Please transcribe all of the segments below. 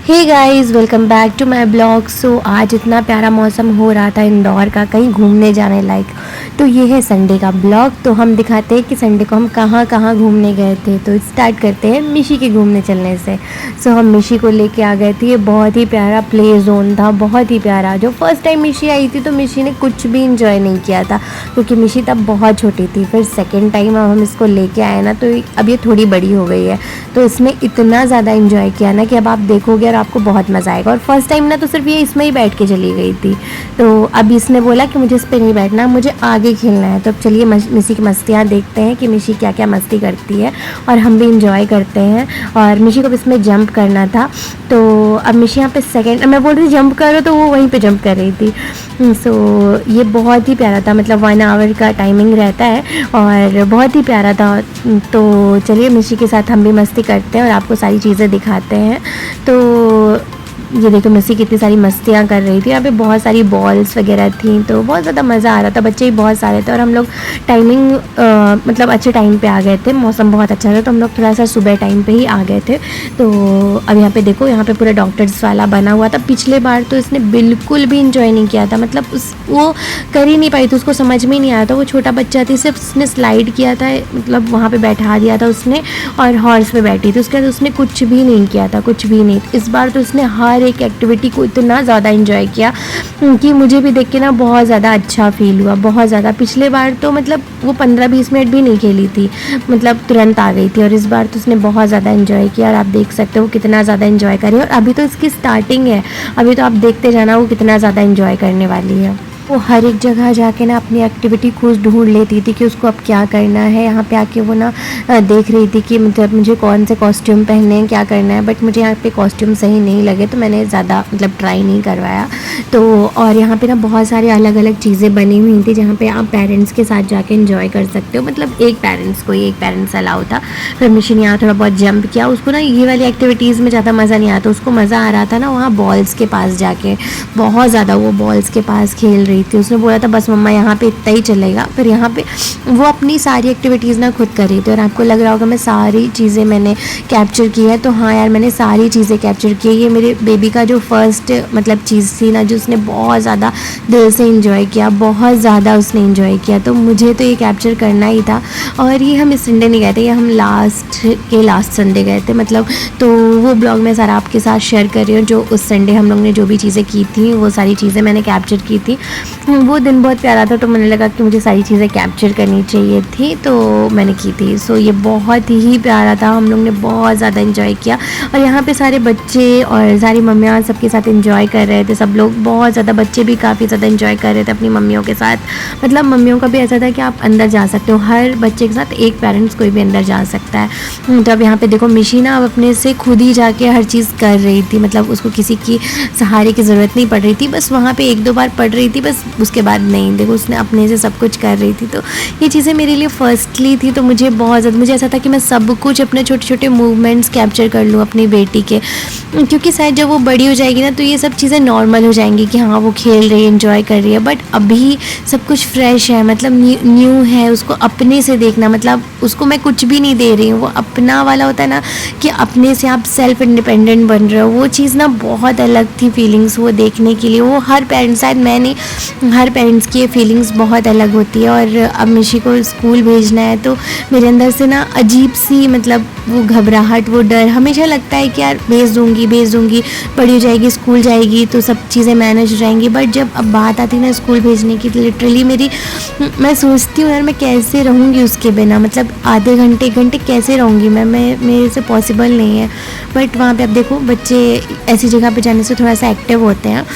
Hey guys, welcome back to my blog. So आज इतना प्यारा मौसम हो रहा था इंदौर का, कहीं घूमने जाने लायक। तो ये है संडे का ब्लॉग। तो हम दिखाते हैं कि संडे को हम कहाँ कहाँ घूमने गए थे। तो स्टार्ट करते हैं मिशी के घूमने चलने से। सो हम मिशी को लेके आ गए थे। ये बहुत ही प्यारा प्ले जोन था, बहुत ही प्यारा। जो फर्स्ट टाइम मिशी आई थी तो मिशी ने कुछ भी इंजॉय नहीं किया था, क्योंकि मिशी तब बहुत छोटी थी। फिर सेकेंड टाइम अब हम इसको लेके आए ना, तो अब ये थोड़ी बड़ी हो गई है। तो इसने इतना ज़्यादा इंजॉय किया ना कि अब आप देखोगे और आपको बहुत मज़ा आएगा। और फर्स्ट टाइम ना तो सिर्फ ये इसमें ही बैठ के चली गई थी। तो अब इसने बोला कि मुझे इस पर नहीं बैठना, मुझे आगे खेलना है। तो अब चलिए मिशी की मस्तियाँ देखते हैं कि मिशी क्या क्या मस्ती करती है, और हम भी इंजॉय करते हैं। और मिशी को इसमें जंप करना था। तो अब मिशी यहाँ पे सेकेंड, मैं बोल रही थी जंप करो, तो वो वहीं पे जंप कर रही थी। सो ये बहुत ही प्यारा था, मतलब 1 आवर का टाइमिंग रहता है और बहुत ही प्यारा था। तो चलिए मिशी के साथ हम भी मस्ती करते हैं और आपको सारी चीज़ें दिखाते हैं। तो ये देखो मिशी कितनी सारी मस्तियाँ कर रही थी। यहाँ पे बहुत सारी बॉल्स वगैरह थी, तो बहुत ज़्यादा मज़ा आ रहा था। बच्चे भी बहुत सारे थे और हम लोग टाइमिंग मतलब अच्छे टाइम पे आ गए थे। मौसम बहुत अच्छा था, तो हम लोग थोड़ा सा सुबह टाइम पे ही आ गए थे। तो अब यहाँ पे देखो, यहाँ पे पूरा डॉक्टर्स वाला बना हुआ था। पिछले बार तो इसने बिल्कुल भी इंजॉय नहीं किया था, मतलब वो कर ही नहीं पाई थी, उसको समझ में ही नहीं आया था। वो छोटा बच्चा थी, सिर्फ उसने स्लाइड किया था, मतलब वहाँ पर बैठा दिया था उसने, और हॉर्स पे बैठी थी। उसके बाद उसने कुछ भी नहीं किया था, कुछ भी नहीं। इस बार तो उसने हर एक एक्टिविटी को इतना ज़्यादा एंजॉय किया कि मुझे भी देख के ना बहुत ज़्यादा अच्छा फील हुआ, बहुत ज़्यादा। पिछले बार तो मतलब वो 15-20 मिनट भी नहीं खेली थी, मतलब तुरंत आ गई थी। और इस बार तो उसने बहुत ज़्यादा एंजॉय किया, और आप देख सकते हो वो कितना ज़्यादा एंजॉय करे। और अभी तो इसकी स्टार्टिंग है, अभी तो आप देखते जाना वो कितना ज़्यादा एंजॉय करने वाली है। वो हर एक जगह जाके ना अपनी एक्टिविटी खुद ढूंढ लेती थी कि उसको अब क्या करना है। यहाँ पे आके वो ना देख रही थी कि मतलब मुझे कौन से कॉस्ट्यूम पहनने हैं, क्या करना है। बट मुझे यहाँ पे कॉस्ट्यूम सही नहीं लगे, तो मैंने ज़्यादा मतलब ट्राई नहीं करवाया। तो और यहाँ पे ना बहुत सारी अलग अलग चीज़ें बनी हुई थी, जहाँ पे आप पेरेंट्स के साथ जाके इंजॉय कर सकते हो। मतलब एक पेरेंट्स अलाउ था। फिर मिशी ने यहाँ थोड़ा बहुत जंप किया। उसको ना ये वाली एक्टिविटीज़ में ज़्यादा मज़ा नहीं आता, उसको मज़ा आ रहा था ना वहाँ बॉल्स के पास जाके, बहुत ज़्यादा वो बॉल्स के पास खेल रही थी। उसने बोला था बस मम्मा यहाँ पे इतना ही चलेगा। फिर यहाँ पे वो अपनी सारी एक्टिविटीज़ ना खुद कर रही थी। और आपको लग रहा होगा मैं सारी चीज़ें मैंने कैप्चर की है, तो हाँ यार, मैंने सारी चीज़ें कैप्चर की है। ये मेरे बेबी का जो फर्स्ट मतलब चीज़ थी ना, जो उसने बहुत ज़्यादा दिल से इंजॉय किया, बहुत ज़्यादा उसने इंजॉय किया। तो मुझे तो ये कैप्चर करना ही था। और ये हम इस संडे नहीं गए थे, ये हम लास्ट संडे गए थे मतलब। तो वो ब्लॉग मैं सारा आपके साथ शेयर कर रही हूँ। जो उस संडे हम लोग ने जो भी चीज़ें की थी, वो सारी चीज़ें मैंने कैप्चर की थी। वो दिन बहुत प्यारा था, तो मैंने लगा कि मुझे सारी चीज़ें कैप्चर करनी चाहिए थी, तो मैंने की थी। सो ये बहुत ही प्यारा था, हम लोग ने बहुत ज़्यादा इन्जॉय किया। और यहाँ पे सारे बच्चे और सारी मम्मियाँ सबके साथ इन्जॉय कर रहे थे, सब लोग बहुत ज़्यादा, बच्चे भी काफ़ी ज़्यादा इन्जॉय कर रहे थे अपनी मम्मियों के साथ। मतलब मम्मियों का भी ऐसा था कि आप अंदर जा सकते हो, हर बच्चे के साथ एक पेरेंट्स कोई भी अंदर जा सकता है। तो अब यहाँ पे देखो मिशी ना अब अपने से खुद ही जाके हर चीज़ कर रही थी, मतलब उसको किसी की सहारे की ज़रूरत नहीं पड़ रही थी। बस वहाँ पे 1-2 बार पड़ रही थी, बस उसके बाद नहीं। देखो उसने अपने से सब कुछ कर रही थी। तो ये चीज़ें मेरे लिए फर्स्टली थी, तो मुझे बहुत ज़्यादा, मुझे ऐसा था कि मैं सब कुछ अपने छोटे छोटे मूवमेंट्स कैप्चर कर लूँ अपनी बेटी के, क्योंकि शायद जब वो बड़ी हो जाएगी ना, तो ये सब चीज़ें नॉर्मल हो जाएंगी कि हाँ वो खेल रही है, एंजॉय कर रही है। बट अभी सब कुछ फ्रेश है, मतलब न्यू है। उसको अपने से देखना, मतलब उसको मैं कुछ भी नहीं दे रही हूँ। वो अपना वाला होता है ना, कि अपने से आप सेल्फ इंडिपेंडेंट बन रहे हो, वो चीज़ ना बहुत अलग थी फीलिंग्स वो देखने के लिए। वो हर पेरेंट्स, शायद मैं नहीं, हर पेरेंट्स की ये फीलिंग्स बहुत अलग होती है। और अब मिशी को स्कूल भेजना है, तो मेरे अंदर से ना अजीब सी, मतलब वो घबराहट, वो डर हमेशा लगता है कि यार भेज दूँगी, बड़ी हो जाएगी, स्कूल जाएगी तो सब चीज़ें मैनेज हो जाएंगी। बट जब अब बात आती है ना स्कूल भेजने की, लिटरली मैं सोचती हूँ यार मैं कैसे रहूँगी उसके बिना, मतलब आधे घंटे 1 घंटे कैसे रहूँगी मैं मेरे से पॉसिबल नहीं है। बट वहाँ पे अब देखो बच्चे ऐसी जगह पे जाने से थोड़ा सा एक्टिव होते हैं।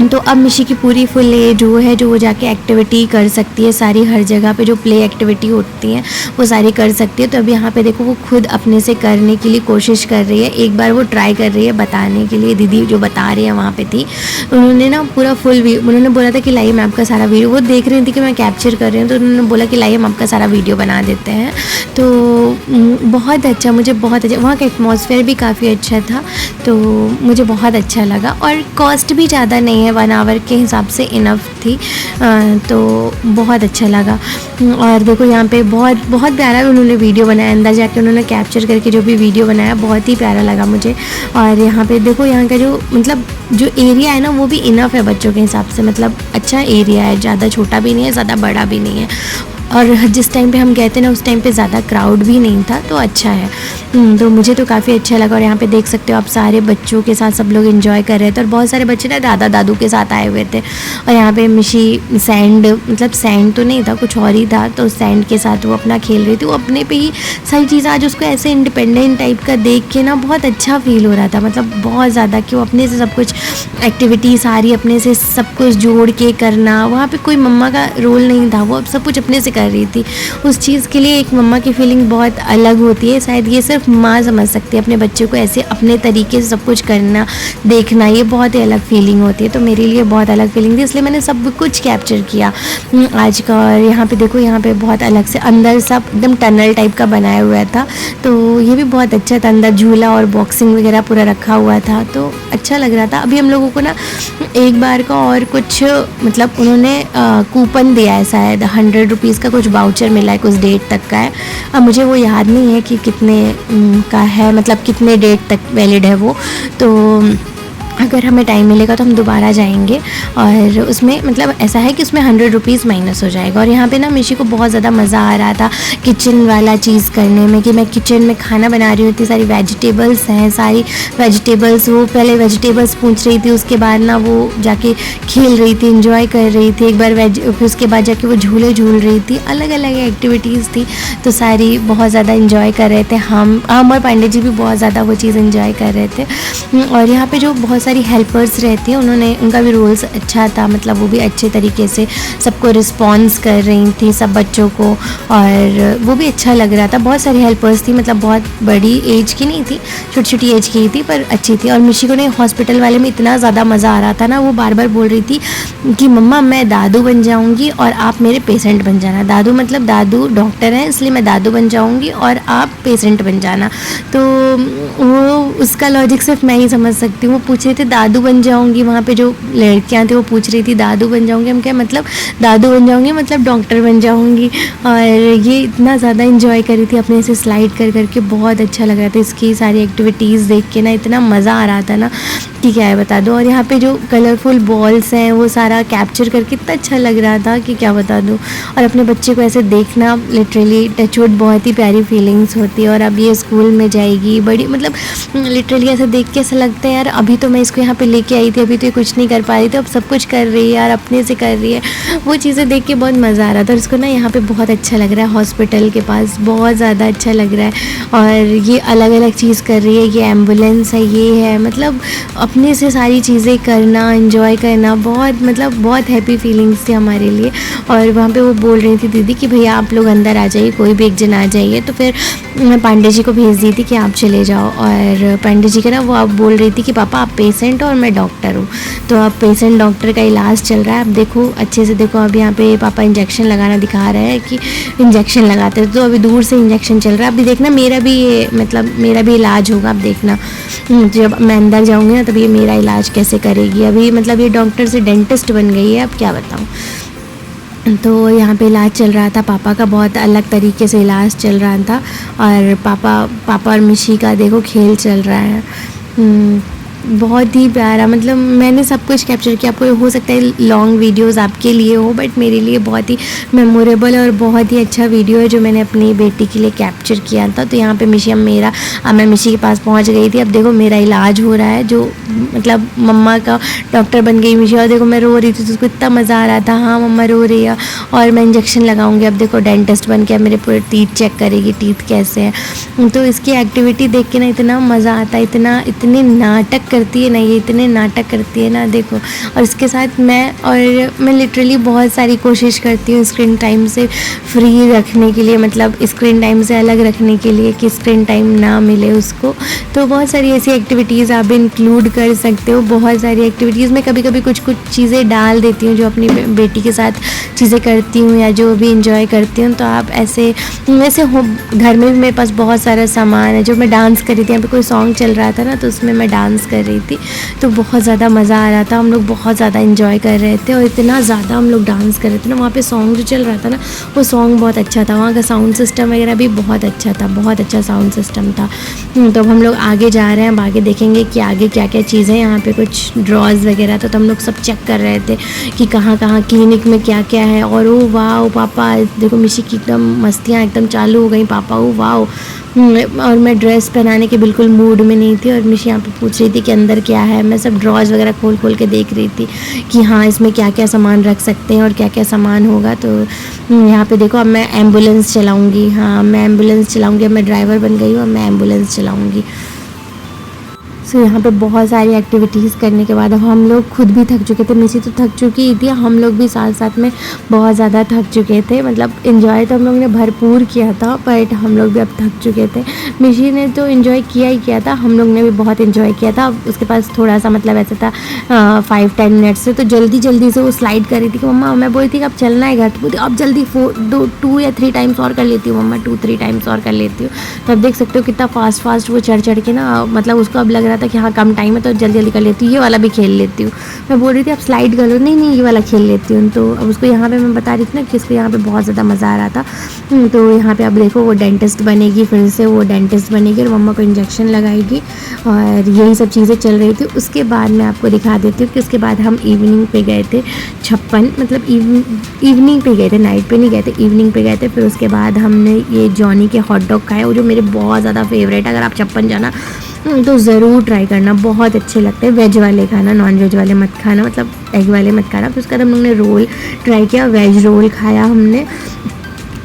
तो अब मिशी की पूरी फुल एज जो वो जाके एक्टिविटी कर सकती है सारी, हर जगह पे जो प्ले एक्टिविटी होती हैं वो सारी कर सकती है। तो अब यहाँ पे देखो वो खुद अपने से करने के लिए कोशिश कर रही है। एक बार वो ट्राई कर रही है बताने के लिए, दीदी जो बता रही है वहाँ पे थी, उन्होंने ना पूरा उन्होंने बोला था कि लाइए मैं आपका सारा वीडियो, वो देख रही थी कि मैं कैप्चर कर रही हूँ, तो उन्होंने बोला कि लाइए हम आपका सारा वीडियो बना देते हैं। तो बहुत अच्छा, मुझे बहुत अच्छा, वहाँ का एटमॉस्फेयर भी काफ़ी अच्छा था, तो मुझे बहुत अच्छा लगा। और कॉस्ट भी ज़्यादा नहीं है, हैं 1 आवर के हिसाब से इनफ थी। तो बहुत अच्छा लगा। और देखो यहाँ पे बहुत बहुत प्यारा उन्होंने वीडियो बनाया, अंदर जाके उन्होंने कैप्चर करके जो भी वीडियो बनाया बहुत ही प्यारा लगा मुझे। और यहाँ पे देखो यहाँ का जो मतलब जो एरिया है ना वो भी इनफ है बच्चों के हिसाब से, मतलब अच्छा एरिया है, ज़्यादा छोटा भी नहीं है ज़्यादा बड़ा भी नहीं है। और जिस टाइम पे हम गए थे ना उस टाइम पे ज़्यादा क्राउड भी नहीं था, तो अच्छा है। तो मुझे तो काफ़ी अच्छा लगा। और यहाँ पे देख सकते हो आप सारे बच्चों के साथ सब लोग एंजॉय कर रहे थे, और बहुत सारे बच्चे ना दादा दादू के साथ आए हुए थे। और यहाँ पे मिशी सैंड, मतलब सैंड तो नहीं था कुछ और ही था, तो सैंड के साथ वो अपना खेल रही थी। वो अपने पे ही सारी चीज़ें, आज उसको ऐसे इंडिपेंडेंट टाइप का देख के ना बहुत अच्छा फील हो रहा था, मतलब बहुत ज़्यादा कि वो अपने से सब कुछ एक्टिविटी सारी अपने से सब कुछ जोड़ के करना। वहाँ पे कोई मम्मा का रोल नहीं था, वो सब कुछ अपने से कर रही थी। उस चीज़ के लिए एक मम्मा की फीलिंग बहुत अलग होती है, शायद ये सिर्फ माँ समझ सकती है अपने बच्चे को ऐसे अपने तरीके से सब कुछ करना देखना, ये बहुत ही अलग फीलिंग होती है। तो मेरे लिए बहुत अलग फीलिंग थी, इसलिए मैंने सब कुछ कैप्चर किया आज का। और यहाँ पे देखो यहाँ पे बहुत अलग से अंदर सब एकदम टनल टाइप का बनाया हुआ था, तो ये भी बहुत अच्छा था। अंदर झूला और बॉक्सिंग वगैरह पूरा रखा हुआ था, तो अच्छा लग रहा था। अभी हम लोगों को ना एक बार का और कुछ मतलब उन्होंने कूपन दिया है, शायद 100 रुपीज़ का कुछ वाउचर मिला है, कुछ डेट तक का है। अब मुझे वो याद नहीं है कि कितने का है, मतलब कितने डेट तक वैलिड है वो। तो अगर हमें टाइम मिलेगा तो हम दोबारा जाएंगे। और उसमें मतलब ऐसा है कि उसमें 100 रुपीज़ माइनस हो जाएगा। और यहाँ पे ना मिशी को बहुत ज़्यादा मज़ा आ रहा था किचन वाला चीज़ करने में, कि मैं किचन में खाना बना रही हूँ, इतनी सारी वेजिटेबल्स हैं, सारी वेजिटेबल्स। वो पहले वेजिटेबल्स पूछ रही थी, उसके बाद ना वो जाके खेल रही थी, इंजॉय कर रही थी एक बार फिर उसके बाद जाके वो झूले झूल रही थी, अलग अलग एक्टिविटीज़ थी, तो सारी बहुत ज़्यादा इंजॉय कर रहे थे। हम और पांडे जी भी बहुत ज़्यादा वो चीज़ इंजॉय कर रहे थे। और यहाँ पे जो बहुत सारी हेल्पर्स रहती हैं, उन्होंने उनका भी रोल्स अच्छा था, मतलब वो भी अच्छे तरीके से सबको रिस्पॉन्स कर रही थी सब बच्चों को, और वो भी अच्छा लग रहा था। बहुत सारी हेल्पर्स थी, मतलब बहुत बड़ी एज की नहीं थी, छोटी छोटी एज की थी, पर अच्छी थी। और मिशी को ने हॉस्पिटल वाले में इतना ज़्यादा मज़ा आ रहा था ना, वो बार बार बोल रही थी कि मम्मा मैं दादू बन जाऊँगी और आप मेरे पेशेंट बन जाना। दादू मतलब दादू डॉक्टर हैं, इसलिए मैं दादू बन जाऊँगी और आप पेशेंट बन जाना। तो वो उसका लॉजिक सिर्फ मैं ही समझ सकती हूँ। वो पूछ रहे थे दादू बन जाऊँगी, वहाँ पे जो लड़कियाँ थी वो पूछ रही थी दादू बन जाऊँगी, हम क्या मतलब दादू बन जाऊँगी मतलब डॉक्टर बन जाऊँगी। और ये इतना ज़्यादा इंजॉय कर रही थी अपने से स्लाइड कर करके, बहुत अच्छा लग रहा था। इसकी सारी एक्टिविटीज़ देख के ना इतना मज़ा आ रहा था ना कि क्या है बता दो। और यहाँ पे जो कलरफुल बॉल्स हैं वो सारा कैप्चर करके इतना अच्छा लग रहा था कि क्या बता दूँ। और अपने बच्चे को ऐसे देखना लिटरली टचवुड बहुत ही प्यारी फीलिंग्स होती है। और अब ये स्कूल में जाएगी बड़ी, मतलब लिटरली ऐसे देख के ऐसा लगता है यार अभी तो मैं इसको यहाँ पे लेके आई थी, अभी तो ये कुछ नहीं कर पा रही थी, अब सब कुछ कर रही है यार, अपने से कर रही है। वो चीज़ें देख के बहुत मज़ा आ रहा था। और इसको ना यहाँ पे बहुत अच्छा लग रहा है, हॉस्पिटल के पास बहुत ज़्यादा अच्छा लग रहा है। और ये अलग अलग चीज़ कर रही है, ये एम्बुलेंस है, ये है, मतलब अपने से सारी चीज़ें करना, एंजॉय करना, बहुत मतलब बहुत हैप्पी फीलिंग्स थी हमारे लिए। और वहाँ पे वो बोल रही थी दीदी कि भैया आप लोग अंदर आ जाइए, कोई भी एक जन आ जाइए। तो फिर मैं पांडे जी को भेज दी थी कि आप चले जाओ। और पांडे जी का ना वो आप बोल रही थी कि पापा आप पेशेंट हो और मैं डॉक्टर हूँ, तो अब पेशेंट डॉक्टर का इलाज चल रहा है। अब देखो अच्छे से देखो, अब यहाँ पे पापा इंजेक्शन लगाना दिखा रहे हैं कि इंजेक्शन लगाते हैं, तो अभी दूर से इंजेक्शन चल रहा है। अभी देखना मेरा भी ये मतलब मेरा भी इलाज होगा, अब देखना जब मैं अंदर जाऊँगी ना तब ये मेरा इलाज कैसे करेगी। अभी मतलब ये डॉक्टर से डेंटिस्ट बन गई है, अब क्या बताऊँ। तो यहाँ पे इलाज चल रहा था, पापा का बहुत अलग तरीके से इलाज चल रहा था। और पापा और मिशी का देखो खेल चल रहा है, बहुत ही प्यारा। मतलब मैंने सब कुछ कैप्चर किया। आपको हो सकता है लॉन्ग वीडियोस आपके लिए हो, बट मेरे लिए बहुत ही मेमोरेबल और बहुत ही अच्छा वीडियो है जो मैंने अपनी बेटी के लिए कैप्चर किया था। तो यहाँ पे मिशी अब मैं मिशी के पास पहुँच गई थी। अब देखो मेरा इलाज हो रहा है, जो मतलब मम्मा का डॉक्टर बन गई मिशी। और देखो मैं रो रही थी तो उसको इतना मज़ा आ रहा था, हाँ मम्मा रो रही है और मैं इंजेक्शन लगाऊंगी। अब देखो डेंटिस्ट बन के मेरे पूरे टीथ चेक करेगी, टीथ कैसे हैं। तो इसकी एक्टिविटी देख के ना इतना मज़ा आता है, इतने नाटक करती है ना, ये इतने नाटक करती है ना देखो। और इसके साथ मैं लिटरली बहुत सारी कोशिश करती हूँ स्क्रीन टाइम से फ्री रखने के लिए, मतलब स्क्रीन टाइम से अलग रखने के लिए कि स्क्रीन टाइम ना मिले उसको। तो बहुत सारी ऐसी एक्टिविटीज़ आप इंक्लूड कर सकते हो। बहुत सारी एक्टिविटीज़ में कभी कभी कुछ चीज़ें डाल देती हूँ जो अपनी बेटी के साथ चीज़ें करती हूँ या जो भी इंजॉय करती हूँ। तो आप ऐसे हो, घर में भी मेरे पास बहुत सारा सामान है। जो मैं डांस कर रही थी, यहाँ पे कोई सॉन्ग चल रहा था ना, तो उसमें मैं डांस कर रही थी। तो बहुत ज़्यादा मज़ा आ रहा था, हम लोग बहुत ज़्यादा इन्जॉय कर रहे थे और इतना ज़्यादा हम लोग डांस कर रहे थे ना। वहाँ पे सॉन्ग जो चल रहा था ना, वो सॉन्ग बहुत अच्छा था। वहाँ का साउंड सिस्टम वगैरह भी बहुत अच्छा था, बहुत अच्छा साउंड सिस्टम था। तो अब हम लोग आगे जा रहे हैं, अब आगे देखेंगे कि आगे क्या क्या चीज़ें। यहाँ पे कुछ ड्रॉज वगैरह था, तो हम लोग सब चेक कर रहे थे कि कहाँ कहाँ क्लिनिक में क्या क्या है। और ओ वाह पापा, देखो मिशी की एकदम मस्तियाँ एकदम चालू हो गई। पापा ओ वाह। और मैं ड्रेस पहनाने के बिल्कुल मूड में नहीं थी और मिशी यहाँ पे पूछ रही थी कि अंदर क्या है। मैं सब ड्रॉज वगैरह खोल खोल के देख रही थी कि हाँ इसमें क्या क्या सामान रख सकते हैं और क्या क्या सामान होगा। तो यहाँ पे देखो, अब मैं एम्बुलेंस चलाऊँगी। हाँ, मैं एम्बुलेंस चलाऊँगी, अब मैं ड्राइवर बन गई हूँ, अब मैं एम्बुलेंस चलाऊँगी। सो यहाँ पे बहुत सारी एक्टिविटीज़ करने के बाद अब हम लोग खुद भी थक चुके थे। मिसी तो थक चुकी थी, हम लोग भी साथ साथ में बहुत ज़्यादा थक चुके थे। मतलब इन्जॉय तो हम लोग ने भरपूर किया था, बट हम लोग भी अब थक चुके थे। मिशी ने तो इन्जॉय किया ही किया था, हम लोग ने भी बहुत इन्जॉय किया था। उसके पास थोड़ा सा मतलब ऐसा था 5-10 मिनट से, तो जल्दी जल्दी से वो स्लाइड कर रही थी कि मम्मा, मैं बोली थी कि अब चलना है घर, तो बोलती अब जल्दी 2 या 3 टाइम्स और कर लेती हूँ मम्मा, 2-3 टाइम्स और कर लेती हूँ। तो अब देख सकते हो कितना फास्ट वो चढ़ के ना, मतलब उसको अब लग रहा था कि हाँ कम टाइम है तो जल्दी जल्दी कर लेती हूँ, ये वाला भी खेल लेती हूँ। मैं बोल रही थी अब स्लाइड कर लो, नहीं ये वाला खेल लेती हूँ। तो अब उसको यहाँ पे मैं बता रही थी ना कि इसको यहाँ पे बहुत ज़्यादा मज़ा आ रहा था। तो यहाँ पे अब देखो वो डेंटिस्ट बनेगी, फिर से वो डेंटिस्ट बनेगी और मम्मा को इंजेक्शन लगाएगी और यही सब चीज़ें चल रही थी। उसके बाद मैं आपको दिखा देती हूँ कि उसके बाद हम इवनिंग पे गए थे 56, मतलब इवनिंग पे गए थे, नाइट पे नहीं गए थे, इवनिंग पे गए थे। फिर उसके बाद हमने ये जॉनी के हॉट डॉग खाए, वो जो मेरे बहुत ज़्यादा फेवरेट है। अगर आप 56 जाना तो ज़रूर ट्राई करना, बहुत अच्छे लगते हैं। वेज वाले खाना, नॉन वेज वाले मत खाना, मतलब एग वाले मत खाना। फिर उसके बाद हम लोग ने रोल ट्राई किया, वेज रोल खाया हमने,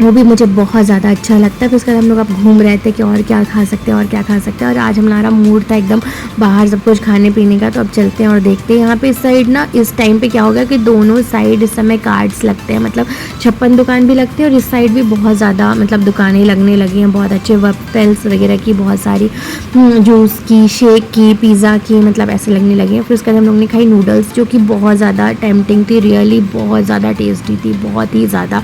वो भी मुझे बहुत ज़्यादा अच्छा लगता है। फिर उसके बाद हम लोग अब घूम रहे थे कि और क्या खा सकते हैं और क्या खा सकते हैं। और आज हमारा मूड था एकदम बाहर सब कुछ खाने पीने का, तो अब चलते हैं और देखते हैं। यहाँ पे इस साइड ना, इस टाइम पे क्या होगा कि दोनों साइड इस समय कार्ड्स लगते हैं, मतलब 56 दुकान भी लगती है और इस साइड भी बहुत ज़्यादा मतलब दुकानें लगने लगी हैं, बहुत अच्छे वफ़ल्स वगैरह की, बहुत सारी जूस की, शेक की, पिज़्ज़ा की, मतलब ऐसे लगने लगी हैं। फिर उसके बाद हम लोग ने खाई नूडल्स, जो कि बहुत ज़्यादा टेम्पटिंग थी, रियली बहुत ज़्यादा टेस्टी थी, बहुत ही ज़्यादा,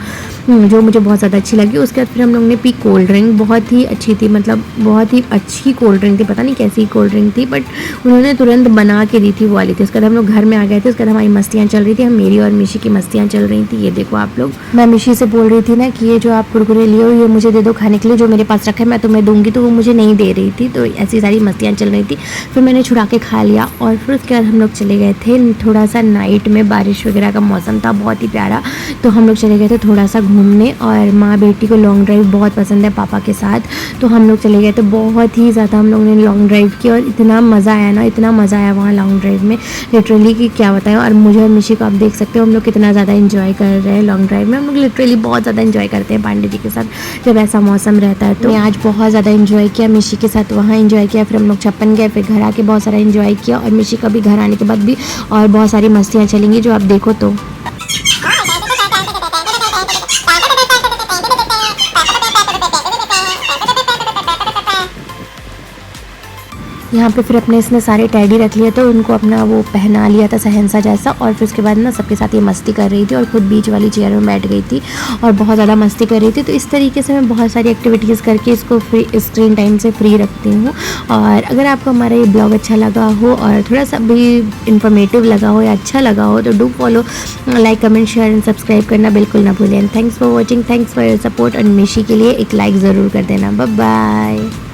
जो मुझे बहुत ज़्यादा अच्छी लगी। उसके बाद फिर हम लोग ने पी कोल्ड ड्रिंक, बहुत ही अच्छी थी, मतलब बहुत ही अच्छी कोल्ड ड्रिंक थी, पता नहीं कैसी कोल्ड ड्रिंक थी, बट उन्होंने तुरंत बना के दी थी, वो वाली थी। उसके बाद हम लोग घर में आ गए थे। उसके बाद हमारी मस्तियाँ चल रही थी, हम मेरी और मिशी की मस्तियाँ चल रही थी। ये देखो आप लोग, मैं मिशी से बोल रही थी ना कि ये जो आप कुरकुरे लिए हो ये मुझे दे दो खाने के लिए, जो मेरे पास रखा है मैं तुम्हें दूंगी, तो वो मुझे नहीं दे रही थी। तो ऐसी सारी मस्तियाँ चल रही थी। फिर मैंने छुड़ा के खा लिया और फिर उसके बाद हम लोग चले गए थे थोड़ा सा, नाइट में बारिश वगैरह का मौसम था, बहुत ही प्यारा। तो हम लोग चले गए थे थोड़ा सा घूमने, और माँ बेटी को लॉन्ग ड्राइव बहुत पसंद है पापा के साथ, तो हम लोग चले गए थे। बहुत ही ज़्यादा हम लोग ने लॉन्ग ड्राइव की और इतना मज़ा आया ना, इतना मज़ा आया वहाँ लॉन्ग ड्राइव में, लिटरली कि क्या बताएं। और मुझे और मिशी को आप देख सकते हो हम लोग कितना ज़्यादा इन्जॉय कर रहे हैं लॉन्ग ड्राइव में। हम लोग लिटरली बहुत ज़्यादा इन्जॉय करते हैं पांडे जी के साथ जब ऐसा मौसम रहता है। तो मैं आज बहुत ज़्यादा इन्जॉय किया, मिशी के साथ वहाँ इन्जॉय किया, फिर हम लोग 56 गए, फिर घर आके बहुत सारा इन्जॉय किया। और मिशी का भी घर आने के बाद भी और बहुत सारी मस्तियाँ चलेंगी, जो आप देखो। तो यहाँ पे फिर अपने इसने सारे टैडी रख लिए, तो उनको अपना वो पहना लिया था सहनसा जैसा। और फिर उसके बाद ना सबके साथ ये मस्ती कर रही थी और खुद बीच वाली चेयर में बैठ गई थी और बहुत ज़्यादा मस्ती कर रही थी। तो इस तरीके से मैं बहुत सारी एक्टिविटीज़ करके इसको फ्री, स्क्रीन टाइम से फ्री रखती हूँ। और अगर आपको हमारा ये ब्लॉग अच्छा लगा हो और थोड़ा सा भी इन्फॉर्मेटिव लगा हो या अच्छा लगा हो, तो do follow, like, comment, share and subscribe करना बिल्कुल ना भूलें। Thanks for watching, thanks for your support. और मिशी के लिए एक लाइक ज़रूर कर देना। Bye bye.